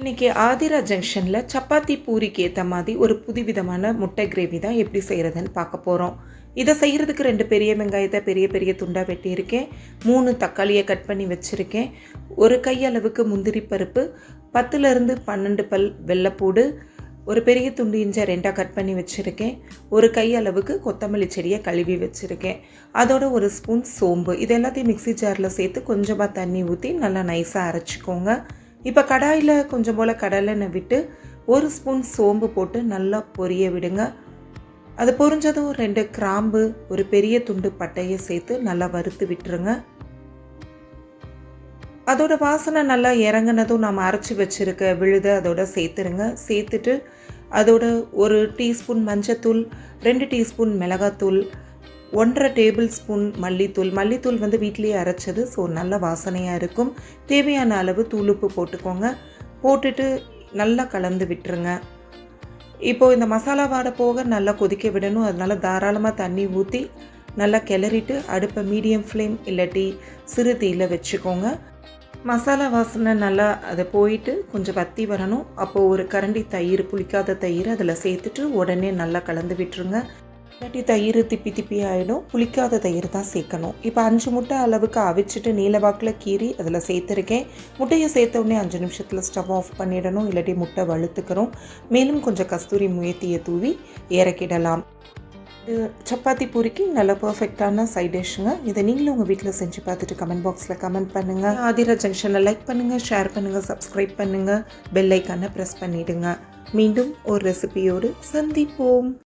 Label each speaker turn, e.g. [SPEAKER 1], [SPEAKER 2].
[SPEAKER 1] இன்றைக்கி ஆதிரா ஜங்ஷனில் சப்பாத்தி பூரிக்கு ஏற்ற மாதிரி ஒரு புதுவிதமான முட்டை கிரேவி தான் எப்படி செய்கிறதுன்னு பார்க்க போகிறோம். இதை செய்கிறதுக்கு 2 பெரிய வெங்காயத்தை பெரிய பெரிய துண்டாக வெட்டியிருக்கேன். 3 தக்காளியை கட் பண்ணி வச்சுருக்கேன். ஒரு கையளவுக்கு முந்திரி பருப்பு, 10லேருந்து 12 பல் வெள்ளைப்பூடு, ஒரு பெரிய துண்டு இஞ்சை 2ஆக கட் பண்ணி வச்சுருக்கேன். ஒரு கையளவுக்கு கொத்தமல்லி செடியை கழுவி வச்சுருக்கேன். அதோட ஒரு ஸ்பூன் சோம்பு. இது எல்லாத்தையும் மிக்ஸி ஜாரில் சேர்த்து கொஞ்சமாக தண்ணி ஊற்றி நல்லா நைஸாக அரைச்சிக்கோங்க. இப்போ கடாயில் கொஞ்சம் போல் கடலெண்ணெய் விட்டு 1 ஸ்பூன் சோம்பு போட்டு நல்லா பொரிய விடுங்க. அது பொரிஞ்சதும் 2 கிராம்பு, ஒரு பெரிய துண்டு பட்டையை சேர்த்து நல்லா வறுத்து விட்டுருங்க. அதோட வாசனை நல்லா இறங்கினதும் நம்ம அரைச்சி வச்சுருக்க விழுத அதோட சேர்த்துருங்க. சேர்த்துட்டு அதோட 1 டீஸ்பூன் மஞ்சத்தூள், 2 டீஸ்பூன் மிளகாத்தூள், 1.5 டேபிள் ஸ்பூன் மல்லித்தூள் வந்து வீட்டிலேயே அரைச்சது, ஸோ நல்ல வாசனையாக இருக்கும். தேவையான அளவு தூளுப்பு போட்டுக்கோங்க. போட்டுட்டு நல்லா கலந்து விட்டுருங்க. இப்போது இந்த மசாலா வாடை போக நல்லா கொதிக்க விடணும். அதனால் தாராளமாக தண்ணி ஊற்றி நல்லா கிளறிட்டு அடுப்பை மீடியம் ஃப்ளேம் இல்லாட்டி சிறு தீயில் வச்சுக்கோங்க. மசாலா வாசனை நல்லா அதை போயிட்டு கொஞ்சம் வற்றி வரணும். அப்போது ஒரு கரண்டி தயிர், புளிக்காத தயிர் அதில் சேர்த்துட்டு உடனே நல்லா கலந்து விட்டுருங்க. இல்லாட்டி தயிர் திப்பி ஆகிடும். புளிக்காத தயிர் தான் சேர்க்கணும். இப்போ 5 முட்டை அளவுக்கு அவிச்சிட்டு நீலவாக்கில் கீறி அதில் சேர்த்துருக்கேன். முட்டையை சேர்த்த உடனே 5 நிமிஷத்தில் ஸ்டவ் ஆஃப் பண்ணிடணும், இல்லாட்டி முட்டை வழுத்துக்கிறோம். மேலும் கொஞ்சம் கஸ்தூரி மேத்தியை தூவி இறக்கிடலாம். இது சப்பாத்தி பூரிக்கு நல்ல பர்ஃபெக்டான சைட் டிஷ்ஷுங்க. இதை நீங்களும் உங்கள் வீட்டில் செஞ்சு பார்த்துட்டு கமெண்ட் பாக்ஸில் கமெண்ட் பண்ணுங்கள். ஆதிரா ஜங்ஷனை லைக் பண்ணுங்கள், ஷேர் பண்ணுங்கள், சப்ஸ்கிரைப் பண்ணுங்கள், பெல் ஐக்கானை ப்ரெஸ் பண்ணிவிடுங்க. மீண்டும் ஒரு ரெசிபியோடு சந்திப்போம்.